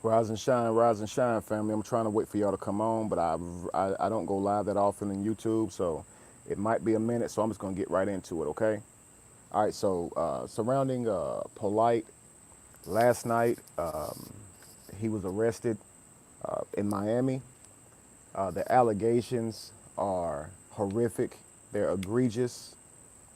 Rise and shine, family. I'm trying to wait for y'all to come on, but I don't go live that often in YouTube, so it might be a minute. So I'm just gonna get right into it, okay? All right. So surrounding Polight, last night he was arrested in Miami. The allegations are horrific. They're egregious,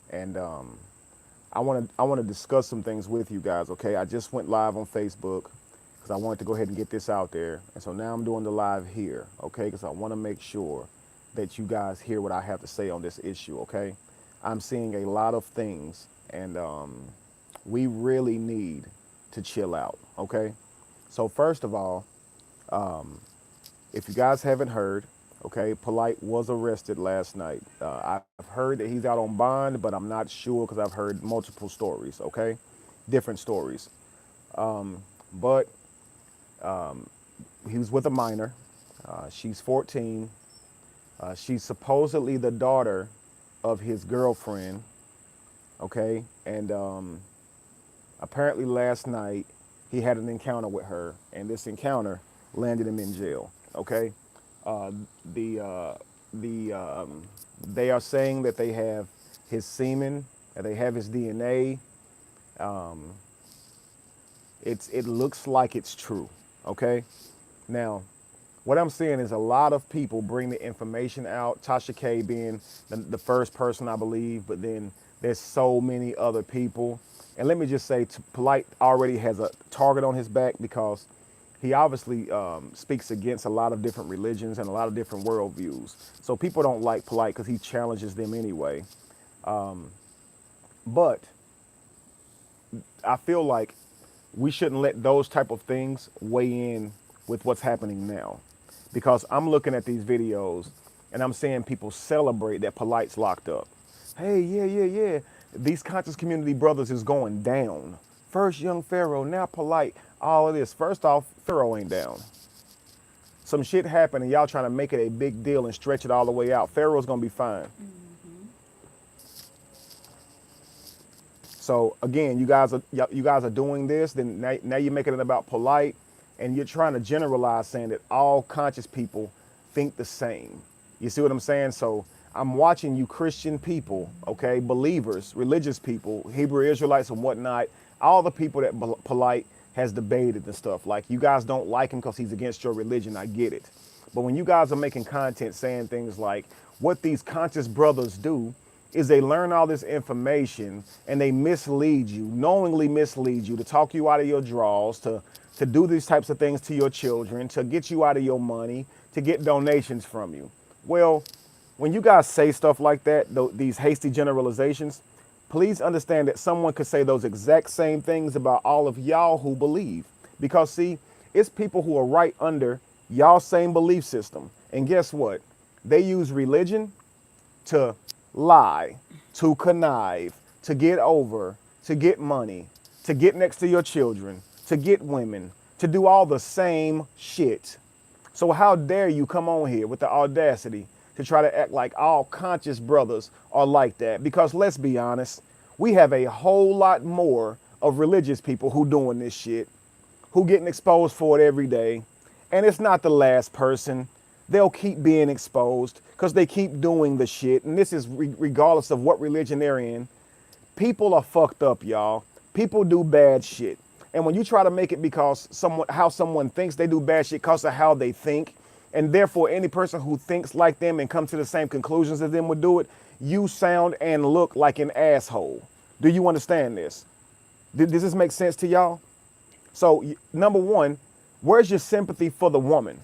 and I want to discuss some things with you guys. Okay, I just went live on Facebook because I wanted to go ahead and get this out there, and so now I'm doing the live here. Okay, because I want to make sure that you guys hear what I have to say on this issue. Okay, I'm seeing a lot of things, and we really need to chill out. Okay, so first of all, if you guys haven't heard, okay, Polight was arrested last night. I've heard that he's out on bond, but I'm not sure because I've heard multiple stories, okay? Different stories. But he was with a minor. She's 14. She's supposedly the daughter of his girlfriend, okay? And apparently last night he had an encounter with her, and this encounter landed him in jail, okay? Uh, the uh, they are saying that they have his semen, that they have his DNA. Um, it looks like it's true. Okay. Now, what I'm seeing is a lot of people bring the information out. Tasha K being the first person, I believe, but then there's so many other people. And let me just say, Polight already has a target on his back because he obviously speaks against a lot of different religions and a lot of different worldviews. So people don't like Polight because he challenges them anyway. But I feel like we shouldn't let those type of things weigh in with what's happening now. Because I'm looking at these videos and I'm seeing people celebrate that Polight's locked up. Hey, yeah. These conscious community brothers is going down. First young Pharaoh, now Polight, all of this. First off, Pharaoh ain't down. Some shit happened and y'all trying to make it a big deal and stretch it all the way out. Pharaoh's gonna be fine. So again, you guys are doing this. Then now you're making it about Polight, and you're trying to generalize, saying that all conscious people think the same. You see what I'm saying? So I'm watching you Christian people, okay, believers, religious people, Hebrew Israelites and whatnot, all the people that Polight has debated and stuff. Like, you guys don't like him because he's against your religion. I get it. But when you guys are making content saying things like, what these conscious brothers do is they learn all this information and they mislead you, knowingly mislead you, to talk you out of your draws, to do these types of things to your children, to get you out of your money, to get donations from you. Well, when you guys say stuff like that, these hasty generalizations, please understand that someone could say those exact same things about all of y'all who believe. Because see, it's people who are right under y'all same belief system. And guess what? They use religion to lie, to connive, to get over, to get money, to get next to your children, to get women, to do all the same shit. So how dare you come on here with the audacity to try to act like all conscious brothers are like that? Because let's be honest, we have a whole lot more of religious people who doing this shit, who getting exposed for it every day. And it's not the last person. They'll keep being exposed because they keep doing the shit. And this is regardless of what religion they're in. People are fucked up, y'all. People do bad shit. And when you try to make it because how someone thinks they do bad shit because of how they think, and therefore any person who thinks like them and comes to the same conclusions as them would do it, you sound and look like an asshole. Do you understand this? Does this make sense to y'all? So number one, where's your sympathy for the woman,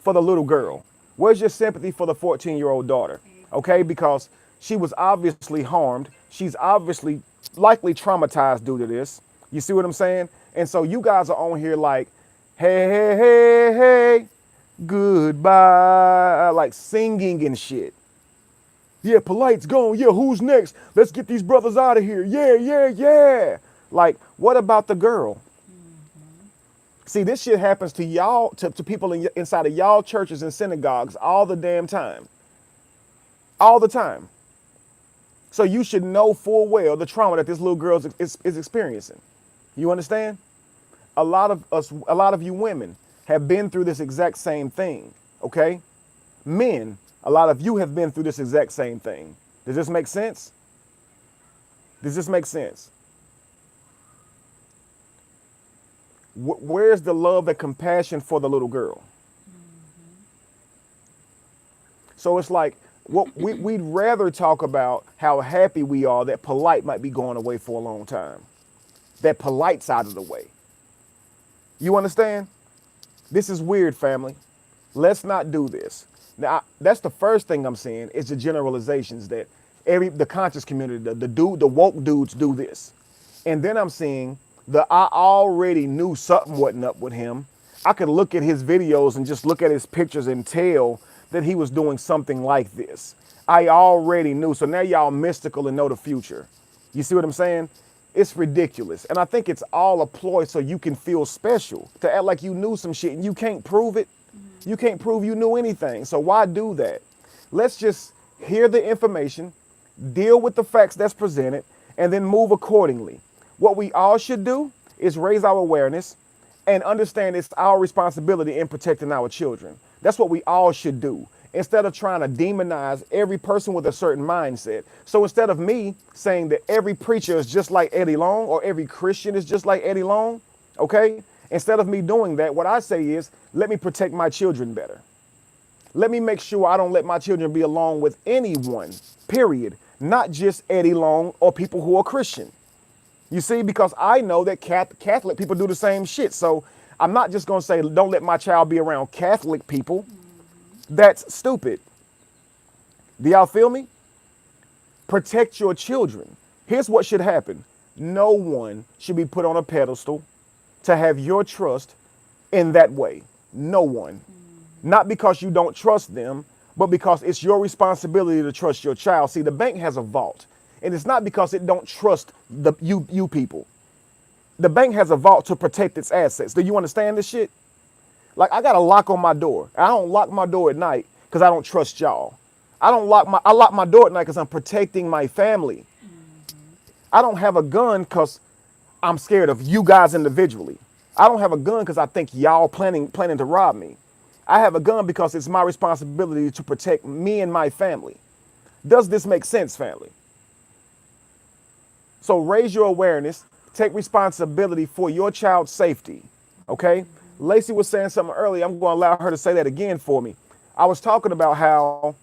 for the little girl? Where's your sympathy for the 14-year-old daughter? Okay, because she was obviously harmed. She's obviously likely traumatized due to this. You see what I'm saying? And so you guys are on here like, hey, goodbye, like singing and shit. Yeah, Polight's gone. Yeah, who's next? Let's get these brothers out of here. Yeah. Like, what about the girl? See, this shit happens to y'all, to people inside of y'all churches and synagogues all the damn time. All the time. So you should know full well the trauma that this little girl is experiencing. You understand? a lot of you women have been through this exact same thing, okay? Men, a lot of you have been through this exact same thing. Does this make sense? Does this make sense? Where's the love and compassion for the little girl? So it's like we'd rather talk about how happy we are that Polight might be going away for a long time. That Polight's out of the way. You understand? This is weird, family. Let's not do this. Now, that's the first thing I'm saying is the generalizations that the conscious community, the woke dudes do this. And then I'm seeing I already knew something wasn't up with him. I could look at his videos and just look at his pictures and tell that he was doing something like this. I already knew. So now y'all mystical and know the future. You see what I'm saying? It's ridiculous. And I think it's all a ploy so you can feel special, to act like you knew some shit and you can't prove it. You can't prove you knew anything. So why do that? Let's just hear the information, deal with the facts that's presented, and then move accordingly. What we all should do is raise our awareness and understand it's our responsibility in protecting our children. That's what we all should do, instead of trying to demonize every person with a certain mindset. So instead of me saying that every preacher is just like Eddie Long or every Christian is just like Eddie Long, okay? Instead of me doing that, what I say is, let me protect my children better. Let me make sure I don't let my children be along with anyone, period. Not just Eddie Long or people who are Christian. You see, because I know that Catholic people do the same shit. So I'm not just going to say, don't let my child be around Catholic people. That's stupid. Do y'all feel me? Protect your children. Here's what should happen. No one should be put on a pedestal to have your trust in that way. No one. Not because you don't trust them, but because it's your responsibility to trust your child. See, the bank has a vault. And it's not because it don't trust you people. The bank has a vault to protect its assets. Do you understand this shit? Like, I got a lock on my door. I don't lock my door at night because I don't trust y'all. I lock my door at night because I'm protecting my family. I don't have a gun because I'm scared of you guys individually. I don't have a gun because I think y'all planning to rob me. I have a gun because it's my responsibility to protect me and my family. Does this make sense, family? So raise your awareness, take responsibility for your child's safety, okay? Lacey was saying something earlier. I'm going to allow her to say that again for me. I was talking about how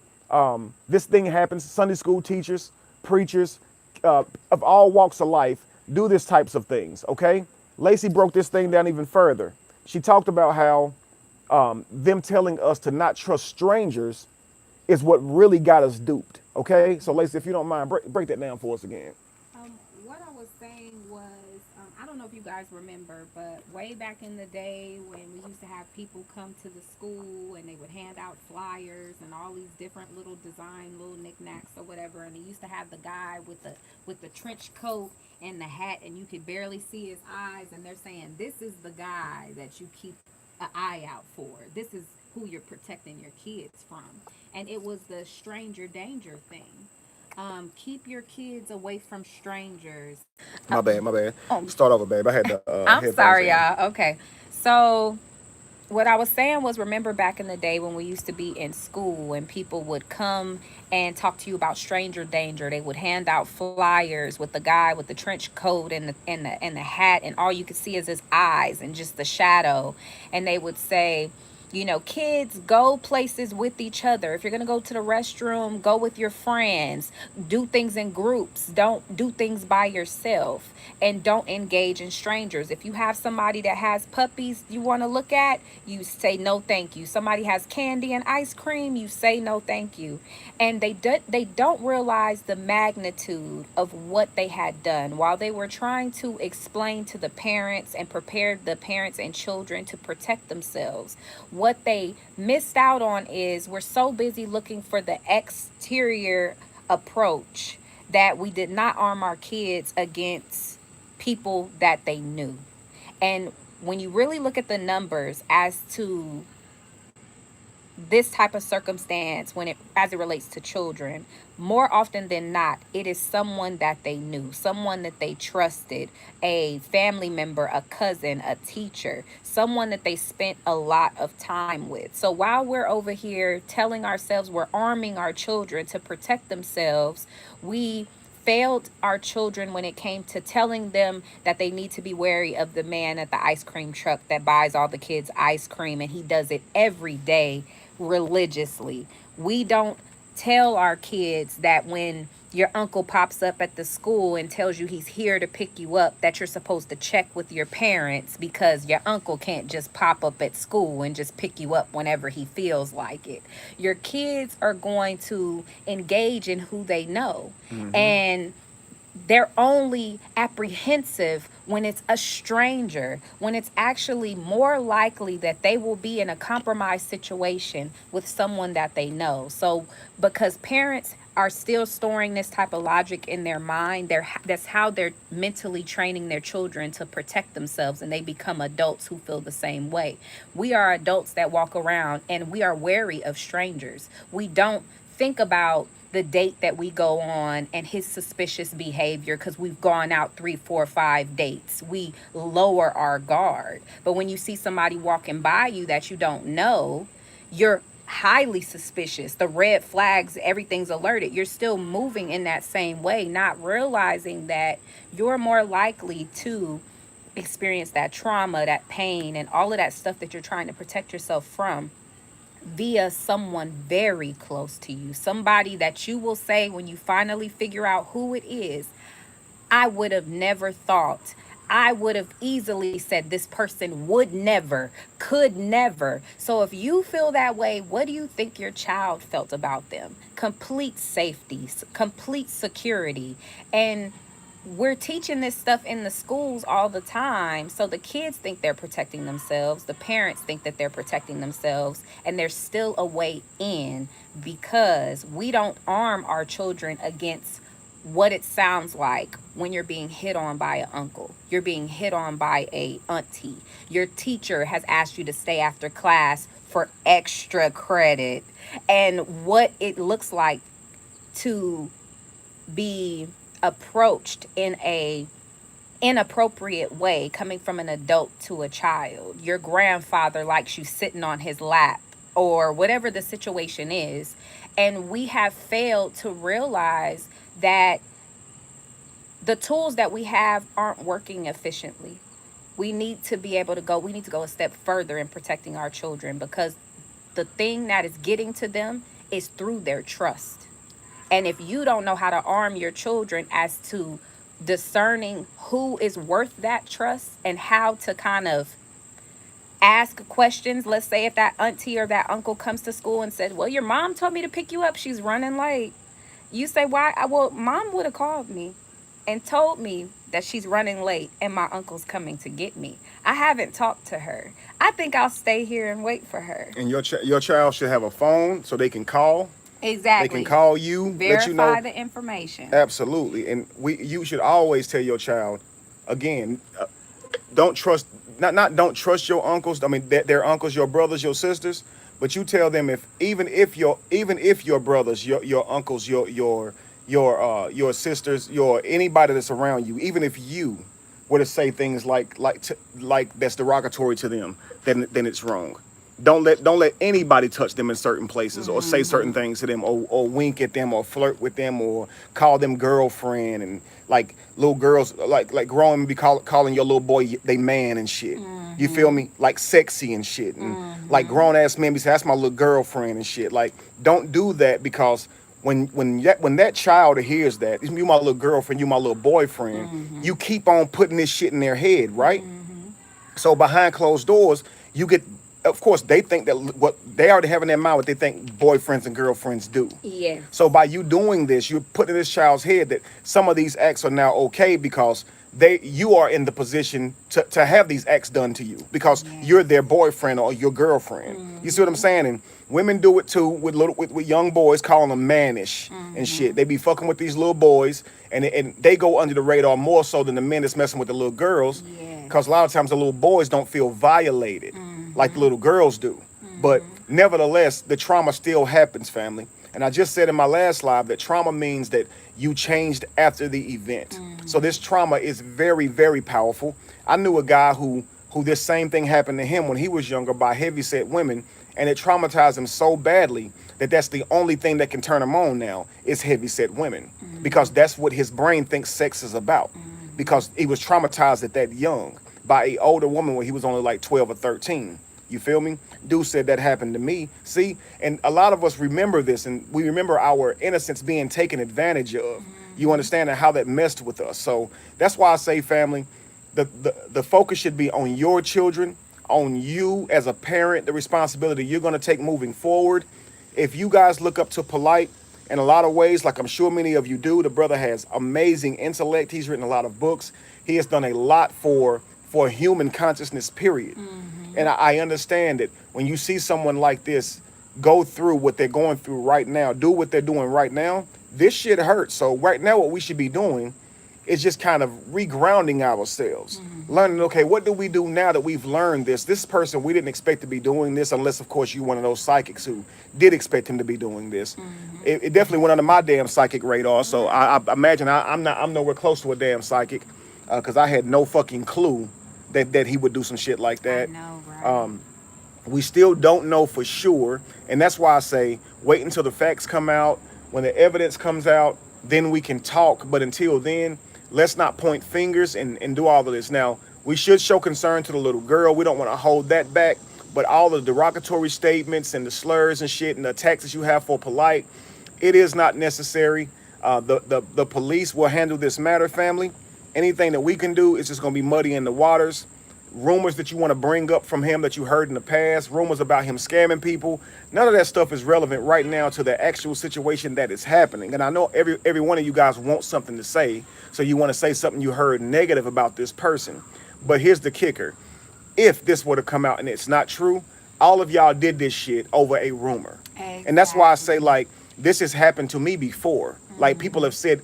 this thing happens. Sunday school teachers, preachers of all walks of life do this types of things, okay? Lacey broke this thing down even further. She talked about how them telling us to not trust strangers is what really got us duped, okay? So Lacey, if you don't mind, break that down for us again. What I was saying was, I don't know if you guys remember, but way back in the day when we used to have people come to the school and they would hand out flyers and all these different little design, little knickknacks or whatever, and they used to have the guy with the trench coat and the hat, and you could barely see his eyes, and they're saying, "This is the guy that you keep an eye out for. This is who you're protecting your kids from," and it was the stranger danger thing. Keep your kids away from strangers. My bad, my bad. Oh, Start over, babe. I had the I'm headphones sorry, in. y'all. Okay. So, what I was saying was, remember back in the day when we used to be in school and people would come and talk to you about stranger danger. They would hand out flyers with the guy with the trench coat and the hat, and all you could see is his eyes and just the shadow. And they would say, kids, go places with each other. If you're going to go to the restroom, go with your friends. Do things in groups. Don't do things by yourself. And don't engage in strangers. If you have somebody that has puppies you want to look at, you say no thank you. Somebody has candy and ice cream, you say no thank you. And they don't realize the magnitude of what they had done while they were trying to explain to the parents and prepare the parents and children to protect themselves. What they missed out on is we're so busy looking for the exterior approach that we did not arm our kids against people that they knew. And when you really look at the numbers as to this type of circumstance, when it as it relates to children, more often than not, it is someone that they knew, someone that they trusted, a family member, a cousin, a teacher, someone that they spent a lot of time with. So while we're over here telling ourselves we're arming our children to protect themselves, we failed our children when it came to telling them that they need to be wary of the man at the ice cream truck that buys all the kids ice cream, and he does it every day religiously. We don't tell our kids that when your uncle pops up at the school and tells you he's here to pick you up, that you're supposed to check with your parents, because your uncle can't just pop up at school and just pick you up whenever he feels like it. Your kids are going to engage in who they know. And they're only apprehensive when it's a stranger, when it's actually more likely that they will be in a compromised situation with someone that they know. So, because parents are still storing this type of logic in their mind, that's how they're mentally training their children to protect themselves, and they become adults who feel the same way. We are adults that walk around and we are wary of strangers. We don't think about the date that we go on and his suspicious behavior because we've gone out 3, 4, 5 dates. We lower our guard. But when you see somebody walking by you that you don't know, you're highly suspicious. The red flags, everything's alerted. You're still moving in that same way, not realizing that you're more likely to experience that trauma, that pain, and all of that stuff that you're trying to protect yourself from via someone very close to you. Somebody that you will say when you finally figure out who it is, I would have never thought. I would have easily said this person would never, could never. So if you feel that way, what do you think your child felt about them? Complete safety, complete security. And we're teaching this stuff in the schools all the time. So the kids think they're protecting themselves. The parents think that they're protecting themselves. And there's still a way in, because we don't arm our children against what it sounds like when you're being hit on by an uncle, you're being hit on by a auntie, your teacher has asked you to stay after class for extra credit, and what it looks like to be approached in a inappropriate way coming from an adult to a child. Your grandfather likes you sitting on his lap, or whatever the situation is. And we have failed to realize that the tools that we have aren't working efficiently. We need to go a step further in protecting our children, because the thing that is getting to them is through their trust. And if you don't know how to arm your children as to discerning who is worth that trust and how to kind of ask questions. Let's say if that auntie or that uncle comes to school and says, well, your mom told me to pick you up, she's running late. You say, why? Well, mom would have called me and told me that she's running late and my uncle's coming to get me. I haven't talked to her. I think I'll stay here and wait for her. And your child should have a phone so they can call. Exactly. They can call you, let you know. Verify the information. Absolutely. And you should always tell your child, again, don't trust, not don't trust your uncles. I mean, their uncles, your brothers, your sisters. But you tell them, even if your brothers, your uncles, your sisters, your anybody that's around you, even if you were to say things like that's derogatory to them, then it's wrong. Don't let anybody touch them in certain places, or say certain things to them, or wink at them, or flirt with them, or call them girlfriend, and like little girls like growing be calling your little boy they man and shit. You feel me? Like sexy and shit, and like grown ass men be say that's my little girlfriend and shit. Like, don't do that, because when that child hears that you my little girlfriend, you my little boyfriend, you keep on putting this shit in their head, right? So behind closed doors, you get. Of course, they think that what they already have in their mind, what they think boyfriends and girlfriends do. Yeah. So by you doing this, you're putting in this child's head that some of these acts are now okay, because you are in the position to have these acts done to you, because you're their boyfriend or your girlfriend. You see what I'm saying? And women do it too with young boys, calling them mannish and shit. They be fucking with these little boys, and they go under the radar more so than the men that's messing with the little girls. Because a lot of times the little boys don't feel violated like the little girls do. But nevertheless, the trauma still happens, family. And I just said in my last live that trauma means that you changed after the event. So this trauma is very, very powerful. I knew a guy who this same thing happened to him when he was younger by heavyset women, and it traumatized him so badly that that's the only thing that can turn him on now is heavyset women, because that's what his brain thinks sex is about, because he was traumatized at that young by a older woman when he was only like 12 or 13. You feel me? Dude said that happened to me. See, and a lot of us remember this, and we remember our innocence being taken advantage of. You understand how that messed with us. So that's why I say, family, the focus should be on your children, on you as a parent, the responsibility you're going to take moving forward. If you guys look up to Polight in a lot of ways, like I'm sure many of you do, the brother has amazing intellect. He's written a lot of books. He has done a lot for human consciousness, period. And I understand that when you see someone like this go through what they're going through right now, do what they're doing right now, this shit hurts. So right now what we should be doing is just kind of regrounding ourselves, learning, okay, what do we do now that we've learned this? This person, we didn't expect to be doing this, unless, of course, you're one of those psychics who did expect him to be doing this. It definitely went under my damn psychic radar, so I imagine I'm nowhere close to a damn psychic, because I had no fucking clue that he would do some shit like that. I know, right? We still don't know for sure, and that's why I say wait until the facts come out. When the evidence comes out, then we can talk, but until then, let's not point fingers and do all of this. Now, we should show concern to the little girl. We don't want to hold that back, but all the derogatory statements and the slurs and shit and the attacks that you have for Polight, it is not necessary. The police will handle this matter, family. Anything that we can do is just going to be muddy in the waters. Rumors that you want to bring up from him that you heard in the past, rumors about him scamming people, none of that stuff is relevant right now to the actual situation that is happening. And I know every one of you guys wants something to say, so you want to say something you heard negative about this person. But here's the kicker. If this were to come out and it's not true, all of y'all did this shit over a rumor. Exactly. And that's why I say, like, this has happened to me before. Like, people have said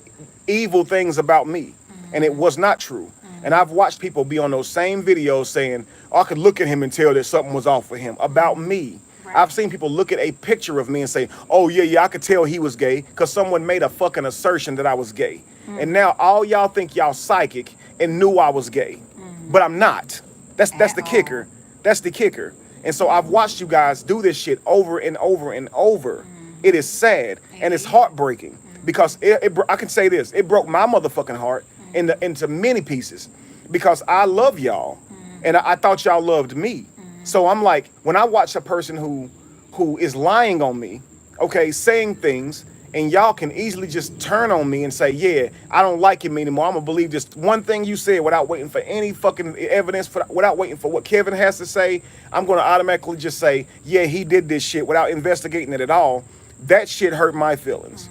evil things about me, and it was not true. And I've watched people be on those same videos saying, oh, I could look at him and tell that something was off with him about me. Right. I've seen people look at a picture of me and say, oh, yeah, I could tell he was gay because someone made a fucking assertion that I was gay. And now all y'all think y'all psychic and knew I was gay. But I'm not. That's the kicker. That's the kicker. And so I've watched you guys do this shit over and over and over. It is sad and it's heartbreaking because I can say this. It broke my motherfucking heart into many pieces because I love y'all and I thought y'all loved me. So I'm like, when I watch a person who is lying on me, okay, saying things, and y'all can easily just turn on me and say, yeah, I don't like him anymore. I'm gonna believe just one thing you said without waiting for any fucking evidence, without waiting for what Kevin has to say. I'm gonna automatically just say, yeah, he did this shit without investigating it at all. That shit hurt my feelings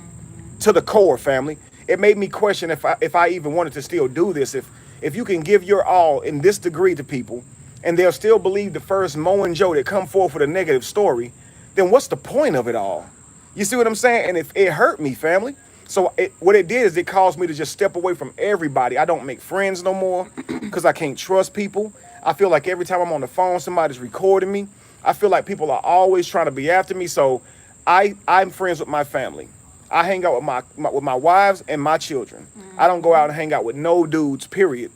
to the core, family. It made me question if I even wanted to still do this. If you can give your all in this degree to people and they'll still believe the first Mo and Joe that come forth with a negative story, then what's the point of it all? You see what I'm saying? And it hurt me, family. So what it did is it caused me to just step away from everybody. I don't make friends no more because I can't trust people. I feel like every time I'm on the phone, somebody's recording me. I feel like people are always trying to be after me. So I'm friends with my family. I hang out with my wives and my children. I don't go out and hang out with no dudes, period.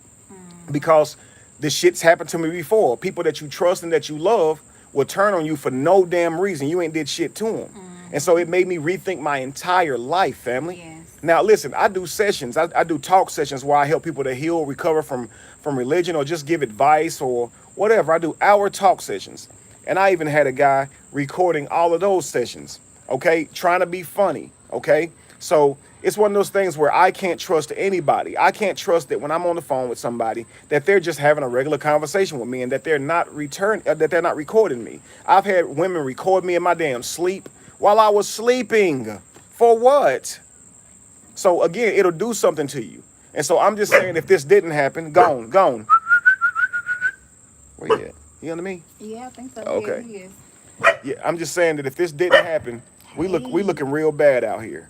Because this shit's happened to me before. People that you trust and that you love will turn on you for no damn reason. You ain't did shit to them. And so it made me rethink my entire life, family. Yes. Now, listen, I do sessions. I do talk sessions where I help people to heal, recover from religion, or just give advice or whatever. I do hour talk sessions. And I even had a guy recording all of those sessions, okay, trying to be funny, okay? So it's one of those things where I can't trust anybody. I can't trust that when I'm on the phone with somebody that they're just having a regular conversation with me and that they're not recording me. I've had women record me in my damn sleep while I was sleeping. For what? So again, it'll do something to you. And so I'm just saying, if this didn't happen, gone. Where you at? You under me? Yeah, I think so. Okay. Yeah, he is. Yeah, I'm just saying that if this didn't happen, we looking real bad out here.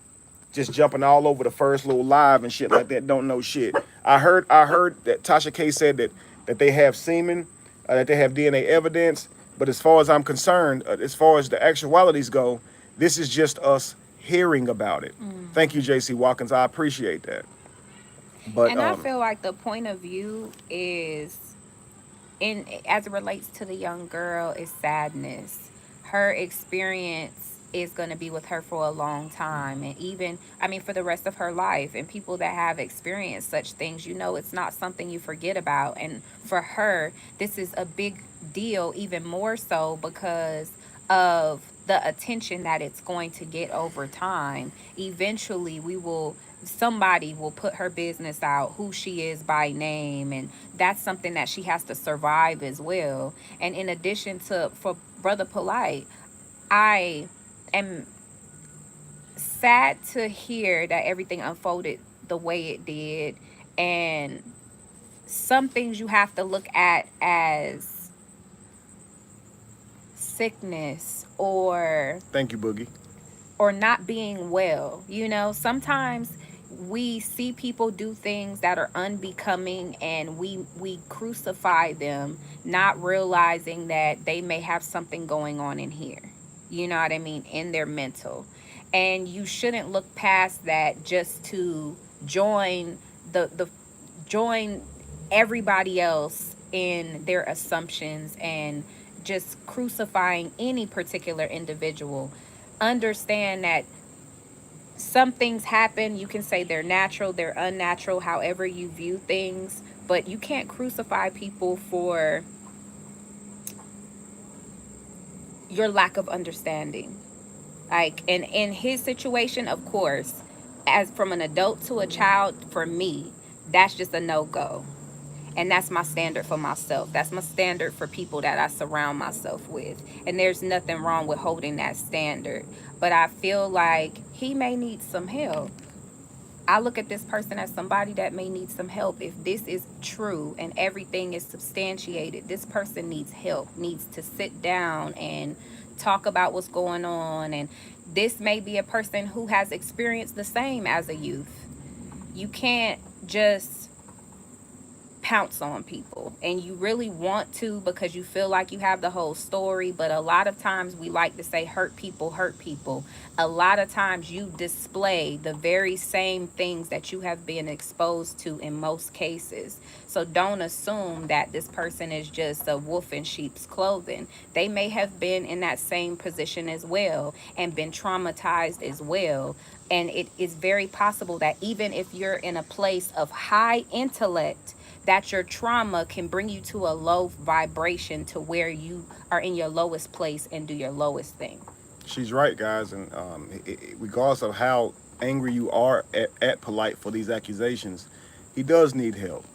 Just jumping all over the first little live and shit like that. Don't know shit. I heard that Tasha K said that they have semen, that they have DNA evidence. But as far as I'm concerned, as far as the actualities go, this is just us hearing about it. Thank you, JC Watkins. I appreciate that. But And I feel like the point of view is, in as it relates to the young girl, is sadness. Her experience is going to be with her for a long time, and even, I mean, for the rest of her life. And people that have experienced such things, it's not something you forget about. And for her, this is a big deal, even more so because of the attention that it's going to get over time. Eventually, somebody will put her business out, who she is by name, and that's something that she has to survive as well. And in addition to, for Brother Polite, I am sad to hear that everything unfolded the way it did. And some things you have to look at as sickness, thank you, Boogie. or not being well. Sometimes we see people do things that are unbecoming, and we crucify them, not realizing that they may have something going on in here. You know what I mean? In their mental. And you shouldn't look past that just to join the join everybody else in their assumptions and just crucifying any particular individual. Understand that some things happen. You can say they're natural, they're unnatural, however you view things, but you can't crucify people for your lack of understanding. Like, and in his situation, of course, as from an adult to a child, for me, that's just a no-go. And that's my standard for myself. That's my standard for people that I surround myself with. And there's nothing wrong with holding that standard. But I feel like he may need some help. I look at this person as somebody that may need some help. If this is true and everything is substantiated, this person needs help, needs to sit down and talk about what's going on. And this may be a person who has experienced the same as a youth. You can't just pounce on people, and you really want to because you feel like you have the whole story. But a lot of times we like to say hurt people hurt people. A lot of times you display the very same things that you have been exposed to in most cases. So don't assume that this person is just a wolf in sheep's clothing. They may have been in that same position as well and been traumatized as well. And it is very possible that even if you're in a place of high intellect, that your trauma can bring you to a low vibration to where you are in your lowest place and do your lowest thing. She's right, guys. And regardless of how angry you are at Polite for these accusations, he does need help.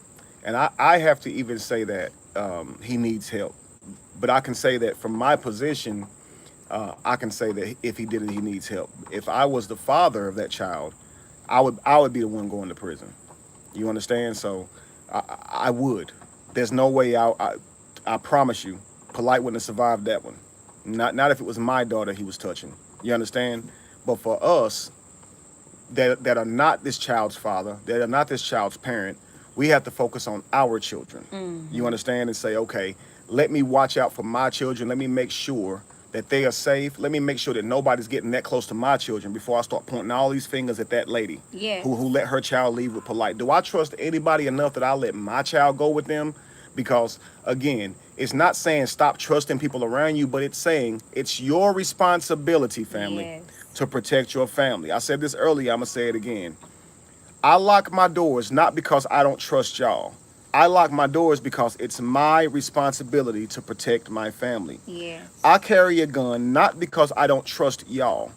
And I have to even say that he needs help. But I can say that from my position, I can say that if he did it, he needs help. If I was the father of that child, I would be the one going to prison. You understand? So I would. There's no way I promise you, Polite wouldn't have survived that one. Not if it was my daughter he was touching. You understand? But for us that are not this child's father, that are not this child's parent, we have to focus on our children. You understand? And say, okay, let me watch out for my children. Let me make sure that they are safe. Let me make sure that nobody's getting that close to my children before I start pointing all these fingers at that lady Yes. who let her child leave with Polite. Do I trust anybody enough that I let my child go with them? Because again, it's not saying stop trusting people around you, but it's saying it's your responsibility, family, Yes. to protect your family. I said this earlier, I'm gonna say it again. I lock my doors not because I don't trust y'all. I lock my doors because it's my responsibility to protect my family. Yes. I carry a gun not because I don't trust y'all.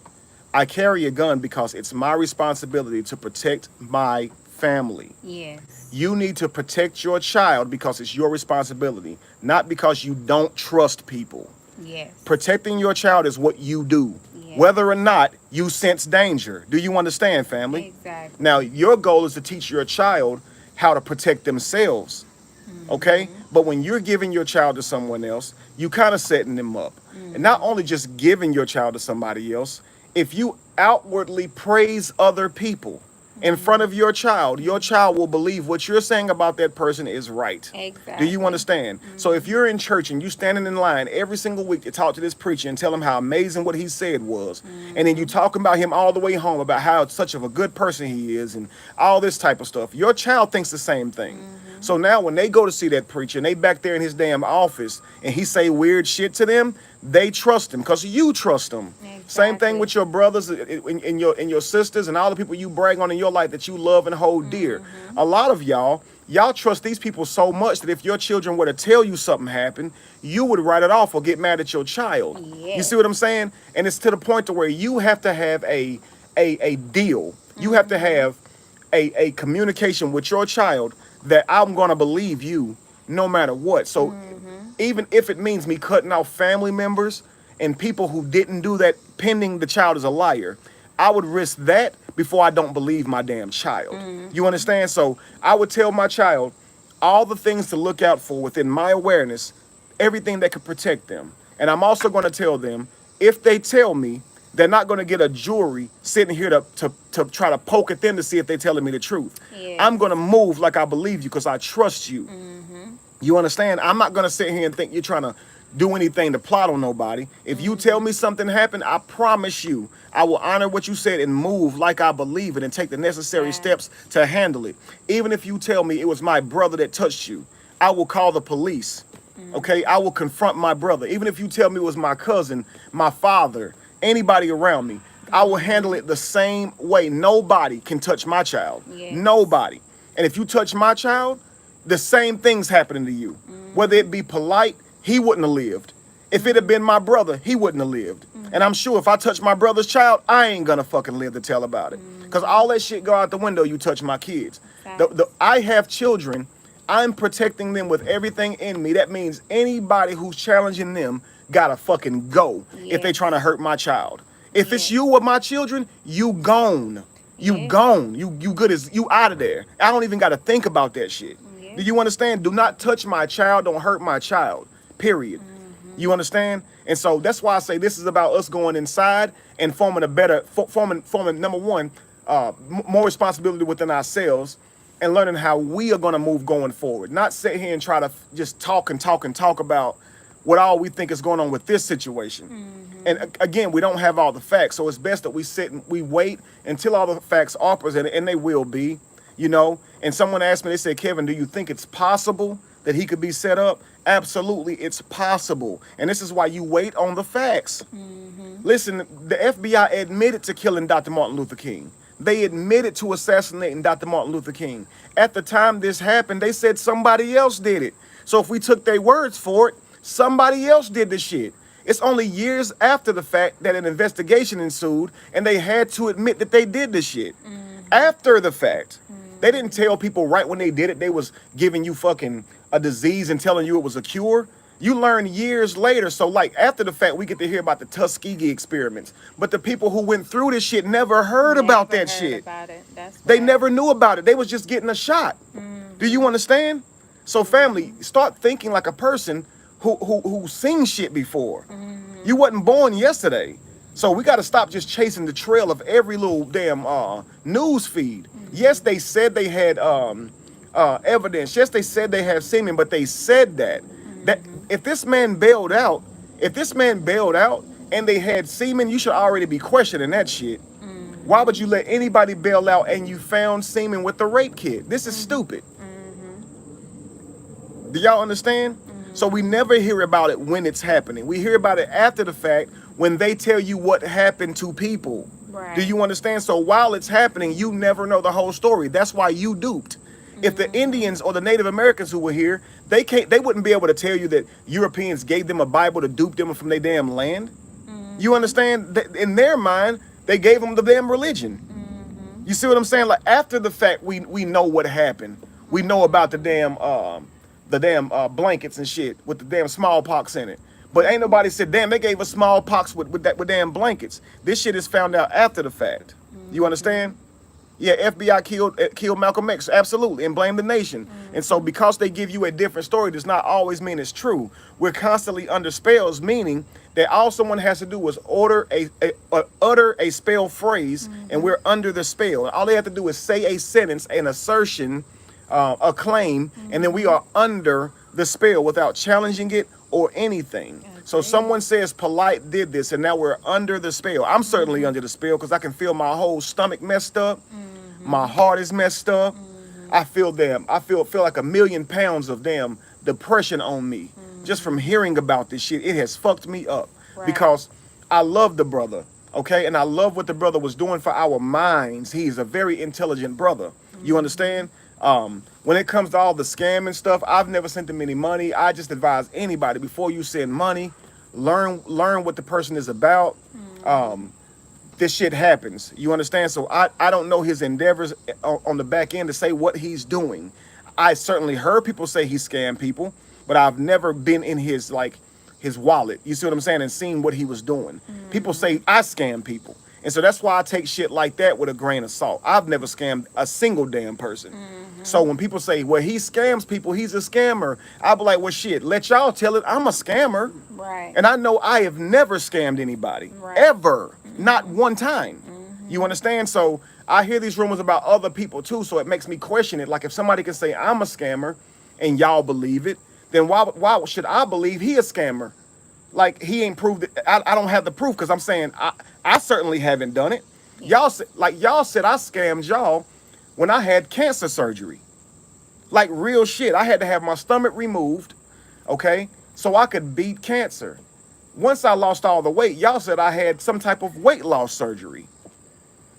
I carry a gun because it's my responsibility to protect my family. Yes. You need to protect your child because it's your responsibility, not because you don't trust people. Yes. Protecting your child is what you do, Yes. whether or not you sense danger. Do you understand, family? Exactly. Now, your goal is to teach your child how to protect themselves, okay? But when you're giving your child to someone else, you kind of setting them up. And not only just giving your child to somebody else, if you outwardly praise other people, in front of your child will believe what you're saying about that person is right. Do you Exactly. understand? So if you're in church and you standing in line every single week to talk to this preacher and tell him how amazing what he said was, and then you talking about him all the way home about how such of a good person he is and all this type of stuff, your child thinks the same thing. So now when they go to see that preacher and they back there in his damn office and he say weird shit to them, they trust him because you trust him. Same thing Exactly. with your brothers and your sisters and all the people you brag on in your life that you love and hold dear. A lot of y'all trust these people so much that if your children were to tell you something happened, you would write it off or get mad at your child. You see Yes. what I'm saying? And it's to the point to where you have to have a deal. You have to have a communication with your child that I'm gonna believe you no matter what. So even if it means me cutting off family members and people who didn't do that pending the child is a liar, I would risk that before I don't believe my damn child. You understand? So I would tell my child all the things to look out for within my awareness, everything that could protect them. And I'm also going to tell them if they tell me, they're not going to get a jury sitting here to try to poke at them to see if they're telling me the truth. I'm Yes. going to move like I believe you because I trust you. You understand? I'm not going to sit here and think you're trying to do anything to plot on nobody. If you tell me something happened, I promise you, I will honor what you said and move like I believe it and take the necessary Right. steps to handle it. Even if you tell me it was my brother that touched you, I will call the police. Okay? I will confront my brother. Even if you tell me it was my cousin, my father, anybody around me, I will handle it the same way. Nobody can touch my child. Yes. Nobody. And if you touch my child, the same thing's happening to you. Whether it be Polight, he wouldn't have lived. If it had been my brother, he wouldn't have lived. And I'm sure if I touch my brother's child, I ain't gonna fucking live to tell about it. Because all that shit go out the window, you touch my kids. I have children. I'm protecting them with everything in me. That means anybody who's challenging them gotta fucking go if they Yes. trying to hurt my child. If it's Yes. you with my children, you gone. You Yes. gone. You good as you out of there. I don't even gotta think about that shit. Yes. Do you understand? Do not touch my child. Don't hurt my child. Period. You understand? And so that's why I say this is about us going inside and forming a better, forming number one, more responsibility within ourselves and learning how we are going to move going forward. Not sit here and try to just talk and talk and talk about what all we think is going on with this situation. And again, we don't have all the facts. So it's best that we sit and we wait until all the facts are presented, and they will be, you know. And someone asked me, they said, Kevin, do you think it's possible that he could be set up? Absolutely, it's possible. And this is why you wait on the facts. Listen, the FBI admitted to killing Dr. Martin Luther King. They admitted to assassinating Dr. Martin Luther King. At the time this happened, they said somebody else did it. So if we took their words for it, somebody else did the shit. It's only years after the fact that an investigation ensued and they had to admit that they did this shit. After the fact. They didn't tell people right when they did it, they was giving you fucking a disease and telling you it was a cure. You learn years later. So like after the fact, we get to hear about the Tuskegee experiments. But the people who went through this shit never heard about Never that heard shit. about it. That's They right. never knew about it. They was just getting a shot. Do you understand? So family, start thinking like a person who seen shit before. You wasn't born yesterday. So we got to stop just chasing the trail of every little damn news feed. Yes, they said they had evidence. Yes, they said they have semen, but they said that if this man bailed out, and they had semen, you should already be questioning that shit. Why would you let anybody bail out and you found semen with the rape kit? This is stupid. Do y'all understand? So we never hear about it when it's happening. We hear about it after the fact when they tell you what happened to people. Right. Do you understand? So while it's happening, you never know the whole story. That's why you duped. If the Indians or the Native Americans who were here, they wouldn't be able to tell you that Europeans gave them a Bible to dupe them from their damn land. You understand? In their mind, they gave them the damn religion. You see what I'm saying? Like after the fact, we know what happened. We know about the damn blankets and shit with the damn smallpox in it. But ain't nobody said, damn, they gave us smallpox with damn blankets. This shit is found out after the fact. You understand? Yeah, FBI killed Malcolm X, absolutely, and blame the nation. And so because they give you a different story does not always mean it's true. We're constantly under spells, meaning that all someone has to do is utter a spell phrase, and we're under the spell. All they have to do is say a sentence, an assertion, a claim, and then we are under the spell without challenging it or anything. So someone says Polight did this, and now we're under the spell. I'm certainly under the spell because I can feel my whole stomach messed up. My heart is messed up. I feel feel like 1,000,000 pounds of damn depression on me just from hearing about this shit. It has fucked me up because I love the brother, okay, and I love what the brother was doing for our minds. He's a very intelligent brother. You understand? When it comes to all the scamming stuff, I've never sent them any money. I just advise anybody before you send money, learn what the person is about. This shit happens. You understand? So I don't know his endeavors on the back end to say what he's doing. I certainly heard people say he scammed people, but I've never been in his wallet. You see what I'm saying? And seen what he was doing. People say I scam people. And so that's why I take shit like that with a grain of salt. I've never scammed a single damn person. So when people say, well, he scams people, he's a scammer, I'll be like, well, shit, let y'all tell it. I'm a scammer. Right. And I know I have never scammed anybody. Ever. Not one time. You understand? So I hear these rumors about other people too, so it makes me question it. Like if somebody can say I'm a scammer and y'all believe it, then why should I believe he a scammer? Like he ain't proved it. I don't have the proof because I'm saying I certainly haven't done it. Y'all said I scammed y'all when I had cancer surgery. Like real shit. I had to have my stomach removed, okay, so I could beat cancer. Once I lost all the weight, y'all said I had some type of weight loss surgery.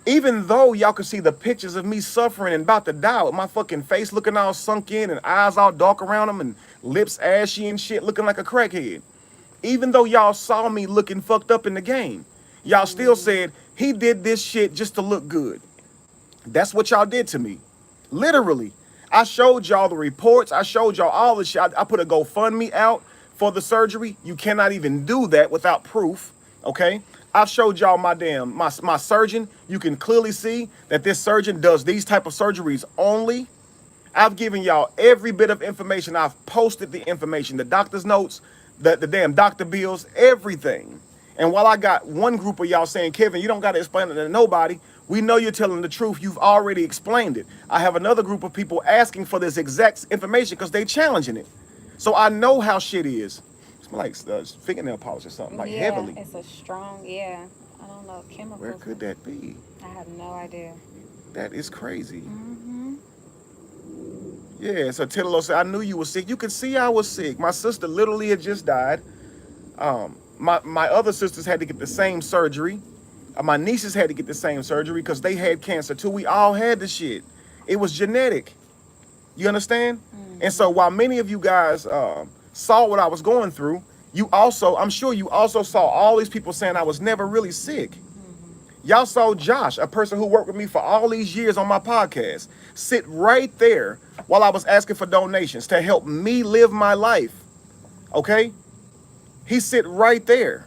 Even though y'all could see the pictures of me suffering and about to die with my fucking face looking all sunk in and eyes all dark around them and lips ashy and shit looking like a crackhead. Even though y'all saw me looking fucked up in the game, y'all still said he did this shit just to look good. That's what y'all did to me. Literally. I showed y'all the reports. I showed y'all all the shit. I put a GoFundMe out for the surgery. You cannot even do that without proof, okay? I showed y'all my surgeon. You can clearly see that this surgeon does these type of surgeries only. I've given y'all every bit of information. I've posted the information, the doctor's notes, the damn doctor bills, everything. And while I got one group of y'all saying, Kevin, you don't got to explain it to nobody, we know you're telling the truth. You've already explained it. I have another group of people asking for this exact information because they challenging it. So I know how shit is. It's like fingernail polish or something, like heavily. It's a strong, I don't know, chemicals. Where could that be? I have no idea. That is crazy. Yeah, so Titolo said, I knew you were sick. You could see I was sick. My sister literally had just died. My other sisters had to get the same surgery. My nieces had to get the same surgery because they had cancer too. We all had the shit. It was genetic. You understand? And so while many of you guys saw what I was going through, I'm sure you also saw all these people saying I was never really sick. Y'all saw Josh, a person who worked with me for all these years on my podcast, sit right there while I was asking for donations to help me live my life. Okay? He sit right there.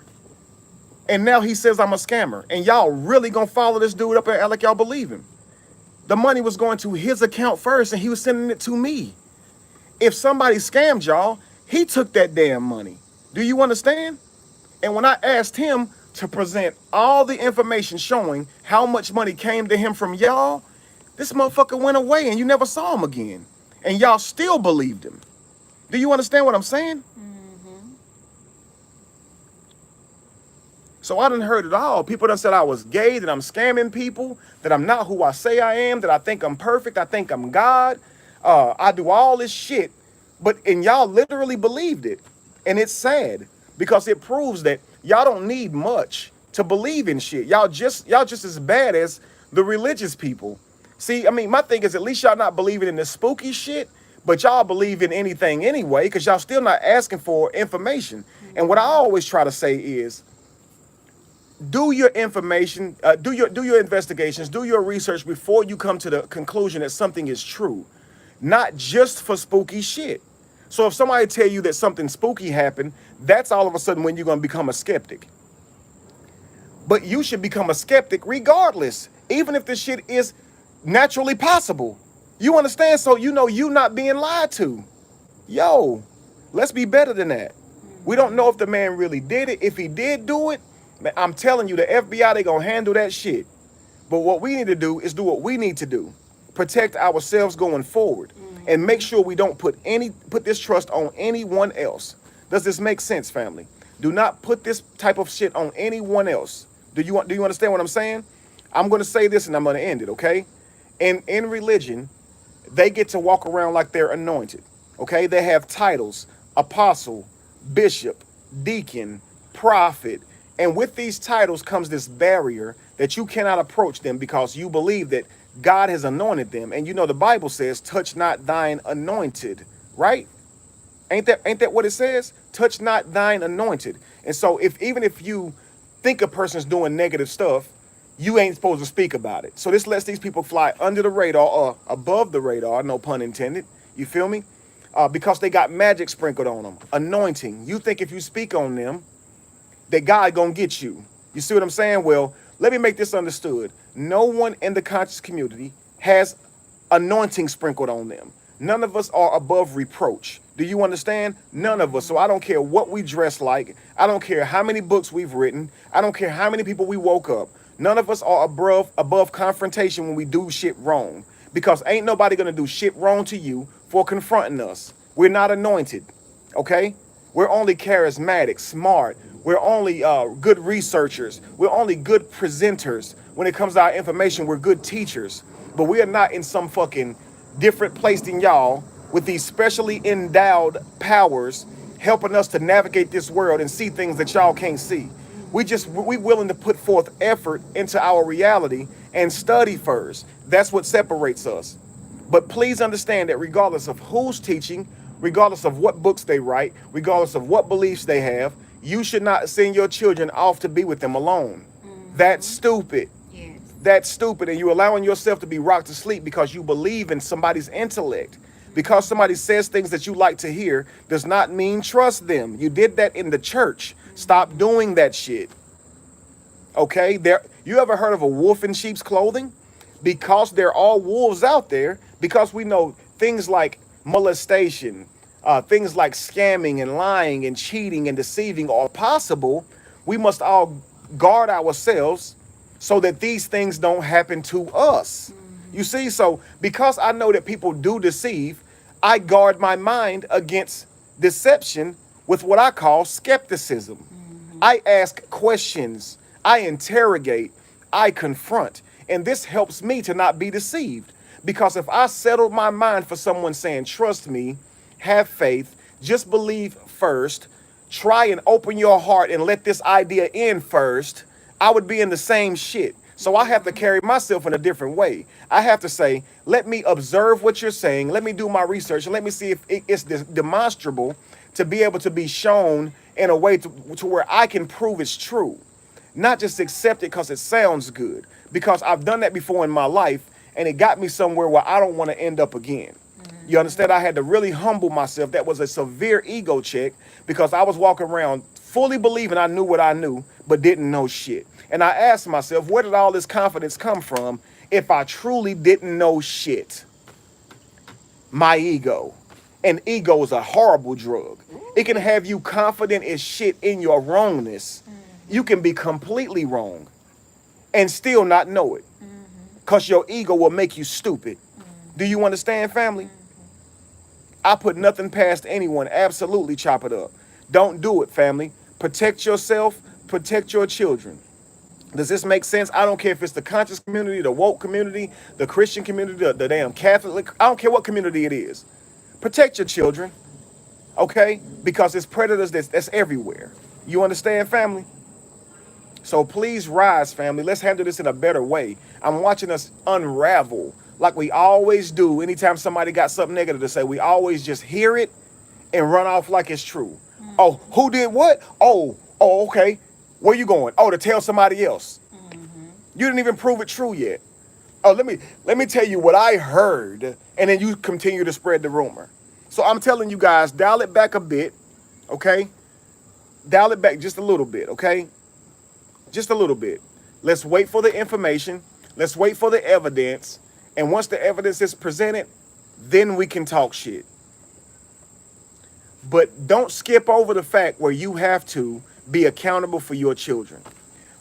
And now he says I'm a scammer. And y'all really gonna follow this dude up and act like y'all believe him. The money was going to his account first and he was sending it to me. If somebody scammed y'all, he took that damn money. Do you understand? And when I asked him to present all the information showing how much money came to him from y'all, this motherfucker went away and you never saw him again. And y'all still believed him. Do you understand what I'm saying? So I done heard it all. People done said I was gay, that I'm scamming people, that I'm not who I say I am, that I think I'm perfect, I think I'm God. I do all this shit. And y'all literally believed it. And it's sad because it proves that y'all don't need much to believe in shit. Y'all just as bad as the religious people. See, I mean, my thing is at least y'all not believing in this spooky shit, but y'all believe in anything anyway because y'all still not asking for information. And what I always try to say is, do your information, do your investigations, do your research before you come to the conclusion that something is true, not just for spooky shit. So if somebody tell you that something spooky happened, that's all of a sudden when you're going to become a skeptic. But you should become a skeptic regardless, even if this shit is naturally possible. You understand? So you know you not being lied to. Yo, let's be better than that. We don't know if the man really did it. If he did do it, man, I'm telling you, the FBI, they gonna handle that shit. But what we need to do is do what we need to do. Protect ourselves going forward. And make sure we don't put this trust on anyone else. Does this make sense, family? Do not put this type of shit on anyone else. Do you understand what I'm saying? I'm gonna say this and I'm gonna end it, okay? In religion, they get to walk around like they're anointed. Okay, they have titles: apostle, bishop, deacon, prophet. And with these titles comes this barrier that you cannot approach them because you believe that God has anointed them. And you know the Bible says, touch not thine anointed, right? Ain't that what it says? Touch not thine anointed. And so even if you think a person's doing negative stuff, you ain't supposed to speak about it. So this lets these people fly under the radar or above the radar, no pun intended. You feel me? Because they got magic sprinkled on them, anointing. You think if you speak on them, that God gonna get you. You see what I'm saying? Well, let me make this understood. No one in the conscious community has anointing sprinkled on them. None of us are above reproach. Do you understand? None of us. So I don't care what we dress like. I don't care how many books we've written. I don't care how many people we woke up. None of us are above confrontation when we do shit wrong. Because ain't nobody gonna do shit wrong to you for confronting us. We're not anointed, okay? We're only charismatic, smart. We're only good researchers. We're only good presenters. When it comes to our information, we're good teachers. But we are not in some fucking different place than y'all with these specially endowed powers helping us to navigate this world and see things that y'all can't see. We willing to put forth effort into our reality and study first. That's what separates us. But please understand that regardless of who's teaching, regardless of what books they write, regardless of what beliefs they have, you should not send your children off to be with them alone. That's stupid. Yes. That's stupid. And you're allowing yourself to be rocked to sleep because you believe in somebody's intellect. Because somebody says things that you like to hear does not mean trust them. You did that in the church. Stop doing that shit. Okay? You ever heard of a wolf in sheep's clothing? Because there are wolves out there, because we know things like molestation, things like scamming and lying and cheating and deceiving are possible, we must all guard ourselves so that these things don't happen to us. You see, so because I know that people do deceive, I guard my mind against deception with what I call skepticism. I ask questions, I interrogate, I confront, and this helps me to not be deceived. Because if I settled my mind for someone saying, trust me, have faith, just believe first, try and open your heart and let this idea in first, I would be in the same shit. So I have to carry myself in a different way. I have to say, let me observe what you're saying. Let me do my research and let me see if it's demonstrable to be able to be shown in a way to where I can prove it's true. Not just accept it because it sounds good. Because I've done that before in my life and it got me somewhere where I don't want to end up again. You understand? I had to really humble myself. That was a severe ego check because I was walking around fully believing I knew what I knew, but didn't know shit. And I asked myself, where did all this confidence come from if I truly didn't know shit? My ego. And ego is a horrible drug. It can have you confident as shit in your wrongness. You can be completely wrong and still not know it. Because your ego will make you stupid. Do you understand, family? I put nothing past anyone. Absolutely chop it up. Don't do it, family. Protect yourself. Protect your children. Does this make sense? I don't care if it's the conscious community, the woke community, the Christian community, the damn Catholic. I don't care what community it is. Protect your children, okay? Because it's predators that's everywhere. You understand, family? So please rise, family. Let's handle this in a better way. I'm watching us unravel like we always do. Anytime somebody got something negative to say, we always just hear it and run off like it's true. Oh, who did what? Oh, okay. Where you going? Oh, to tell somebody else. You didn't even prove it true yet. Oh, let me tell you what I heard, and then you continue to spread the rumor. So I'm telling you guys, dial it back a bit, okay? Dial it back just a little bit, okay? Just a little bit. Let's wait for the information. Let's wait for the evidence. And once the evidence is presented, then we can talk shit. But don't skip over the fact where you have to be accountable for your children,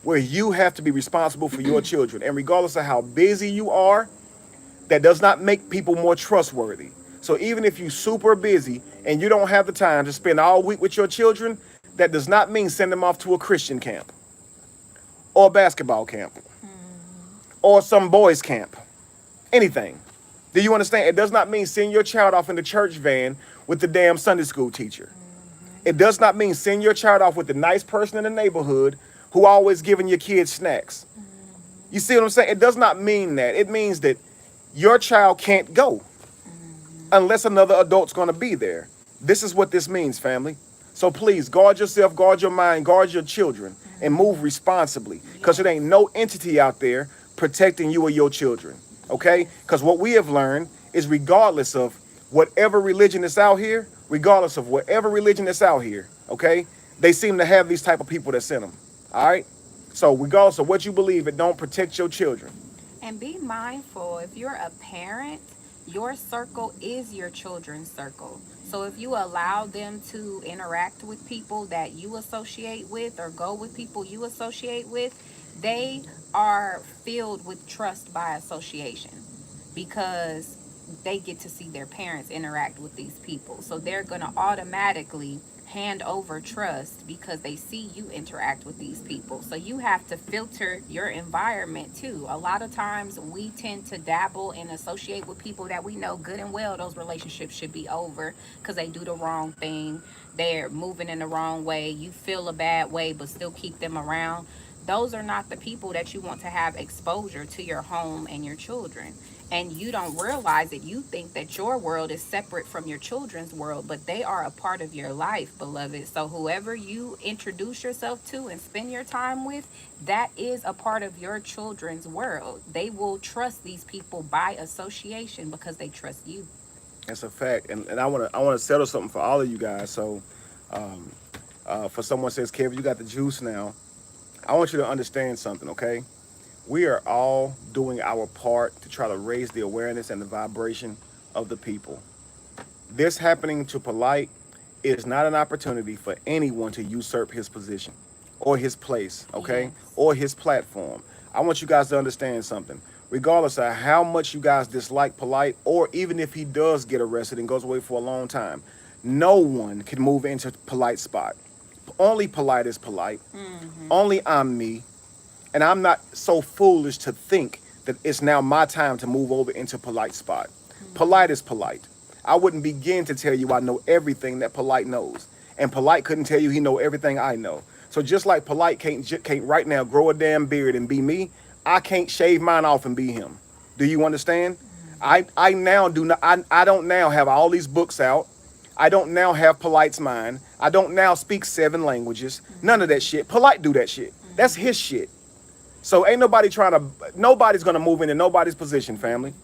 where you have to be responsible for your children. And regardless of how busy you are, that does not make people more trustworthy. So even if you're super busy and you don't have the time to spend all week with your children, that does not mean send them off to a Christian camp or a basketball camp or some boys camp, anything. Do you understand? It does not mean send your child off in the church van with the damn Sunday school teacher. It does not mean send your child off with the nice person in the neighborhood who always giving your kids snacks. You see what I'm saying? It does not mean that. It means that your child can't go unless another adult's going to be there. This is what this means, family. So please guard yourself, guard your mind, guard your children, and move responsibly, because it ain't no entity out there protecting you or your children. Okay? Because what we have learned is regardless of whatever religion is out here, okay, they seem to have these type of people that send them. All right? So regardless of what you believe, it don't protect your children. And be mindful, if you're a parent, your circle is your children's circle. So if you allow them to interact with people that you associate with or go with people you associate with, they are filled with trust by association, because they get to see their parents interact with these people. So they're going to automatically hand over trust because they see you interact with these people. So you have to filter your environment too. A lot of times we tend to dabble and associate with people that we know good and well those relationships should be over because they do the wrong thing. They're moving in the wrong way. You feel a bad way but still keep them around. Those are not the people that you want to have exposure to your home and your children. And you don't realize it. You think that your world is separate from your children's world, but they are a part of your life, beloved. So whoever you introduce yourself to and spend your time with, that is a part of your children's world. They will trust these people by association because they trust you. That's a fact. And I wanna settle something for all of you guys. So for someone says, Kevin, you got the juice now. I want you to understand something, okay? We are all doing our part to try to raise the awareness and the vibration of the people. This happening to Polight is not an opportunity for anyone to usurp his position or his place, okay? Yes. Or his platform. I want you guys to understand something. Regardless of how much you guys dislike Polight, or even if he does get arrested and goes away for a long time, no one can move into Polight's spot. Only Polight is Polight. Only I'm me. And I'm not so foolish to think that it's now my time to move over into Polight's spot. Polight is Polight. I wouldn't begin to tell you I know everything that Polight knows. And Polight couldn't tell you he know everything I know. So just like Polight can't right now grow a damn beard and be me, I can't shave mine off and be him. Do you understand? I now do not, I don't now have all these books out. I don't now have Polight's mind. I don't now speak 7 languages. None of that shit. Polight do that shit. That's his shit. So ain't nobody's gonna move into nobody's position, family.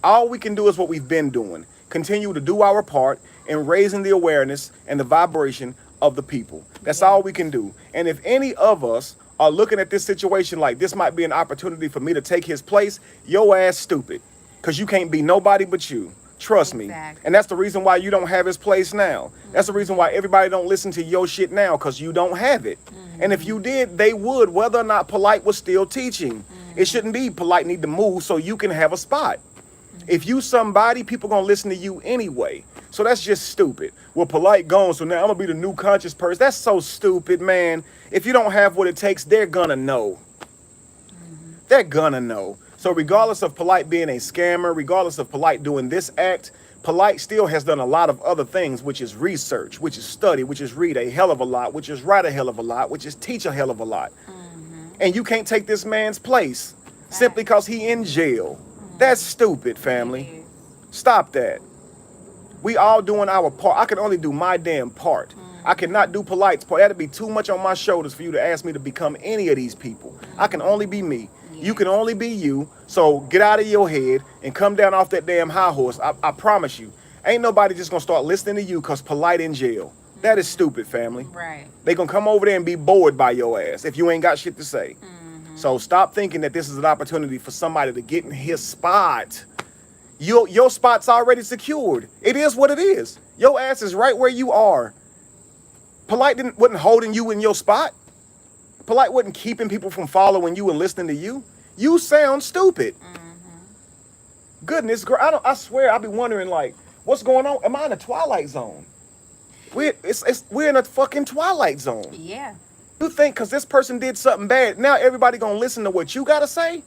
All we can do is what we've been doing. Continue to do our part in raising the awareness and the vibration of the people. That's all we can do. And if any of us are looking at this situation like this might be an opportunity for me to take his place, your ass stupid. Because you can't be nobody but you. Trust me. Exactly. And that's the reason why you don't have his place now. That's the reason why everybody don't listen to your shit now, because you don't have it. And if you did, they would, whether or not Polight was still teaching. It shouldn't be Polight need to move so you can have a spot. If you somebody, people gonna listen to you anyway. So that's just stupid. Well, Polight gone, so now I'm gonna be the new conscious person. That's so stupid, man. If you don't have what it takes, they're gonna know. They're gonna know. So regardless of Polight being a scammer, regardless of Polight doing this act, Polight still has done a lot of other things, which is research, which is study, which is read a hell of a lot, which is write a hell of a lot, which is teach a hell of a lot. And you can't take this man's place simply because he in jail. That's stupid, family. Stop that. We all doing our part. I can only do my damn part. I cannot do Polight's part. That'd be too much on my shoulders for you to ask me to become any of these people. I can only be me. You can only be you. So get out of your head and come down off that damn high horse. I promise you. Ain't nobody just gonna start listening to you because Polight in jail. That is stupid, family. Right. They gonna come over there and be bored by your ass if you ain't got shit to say. So stop thinking that this is an opportunity for somebody to get in his spot. Your spot's already secured. It is what it is. Your ass is right where you are. Polight wasn't holding you in your spot. Polight wasn't keeping people from following you and listening to you. You sound stupid. Goodness, girl, I swear, I be wondering, like, what's going on? Am I in a twilight zone? We're in a fucking twilight zone. Yeah. You think because this person did something bad, now everybody gonna listen to what you gotta say?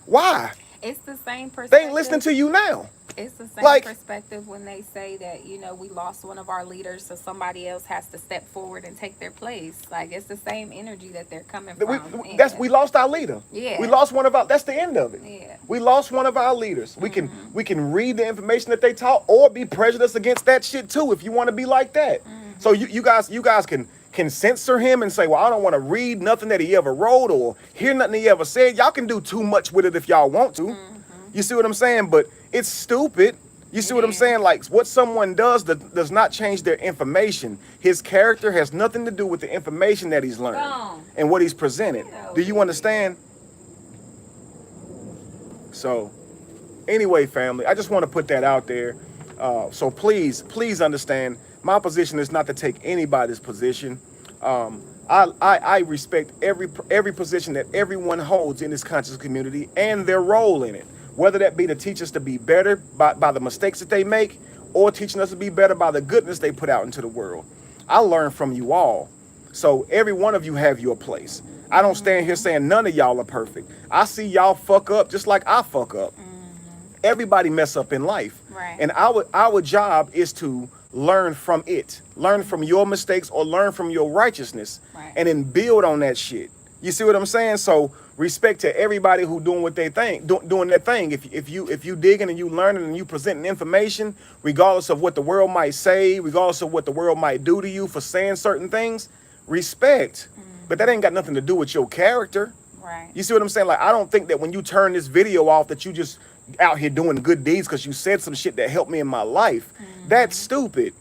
Why? It's the same perspective. They ain't listening to you now. It's the same Like, perspective when they say that, you know, we lost one of our leaders, so somebody else has to step forward and take their place. Like, it's the same energy that they're coming from. we lost our leader. Yeah. We lost one of our. That's the end of it. Yeah. We lost one of our leaders. We can read the information that they taught, or be prejudiced against that shit too, if you want to be like that. So you guys can censor him and say, well, I don't want to read nothing that he ever wrote or hear nothing he ever said. Y'all can do too much with it if y'all want to. You see what I'm saying? But it's stupid. You see what I'm saying? Like, what someone does does not change their information. His character has nothing to do with the information that he's learned and what he's presented. Do you understand? So, anyway, family, I just want to put that out there. So please understand, my position is not to take anybody's position. I respect every position that everyone holds in this conscious community and their role in it. Whether that be to teach us to be better by the mistakes that they make, or teaching us to be better by the goodness they put out into the world. I learn from you all. So every one of you have your place. I don't stand here saying none of y'all are perfect. I see y'all fuck up just like I fuck up. Everybody mess up in life. Right. And our job is to learn from it. Learn from your mistakes or learn from your righteousness. Right. And then build on that shit. You see what I'm saying? So respect to everybody who doing what they think, doing their thing. If you digging and you learning and you presenting information, regardless of what the world might say, regardless of what the world might do to you for saying certain things, respect. But that ain't got nothing to do with your character. Right. You see what I'm saying? Like, I don't think that when you turn this video off that you just out here doing good deeds because you said some shit that helped me in my life. That's stupid.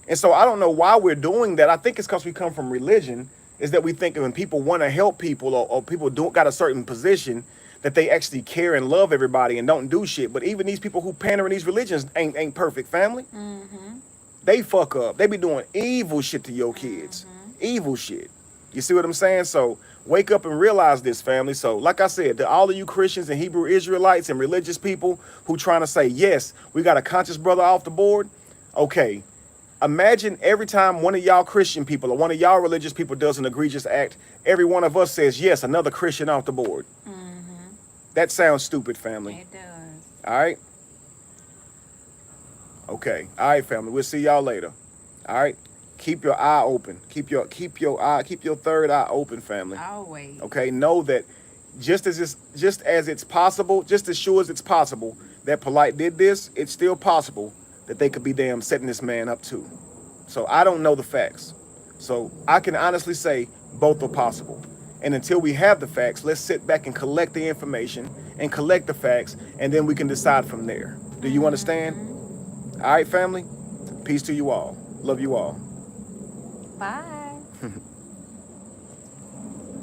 And so I don't know why we're doing that. I think it's because we come from religion, is that we think when people want to help people or people got a certain position, that they actually care and love everybody and don't do shit. But even these people who pander in these religions ain't perfect, family. They fuck up. They be doing evil shit to your kids. Evil shit. You see what I'm saying? So wake up and realize this, family. So like I said, to all of you Christians and Hebrew Israelites and religious people who trying to say, yes, we got a conscious brother off the board. Okay. Imagine every time one of y'all Christian people or one of y'all religious people does an egregious act, every one of us says, yes, another Christian off the board. That sounds stupid, family. It does. All right? Okay. All right, family. We'll see y'all later. All right? Keep your eye open. Keep your third eye open, family. Always. Okay? Know that just as it's possible, just as sure as it's possible that Polight did this, it's still possible that they could be damn setting this man up too. So I don't know the facts. So I can honestly say both are possible. And until we have the facts, let's sit back and collect the information and collect the facts, and then we can decide from there. Do you understand? All right, family? Peace to you all. Love you all. Bye.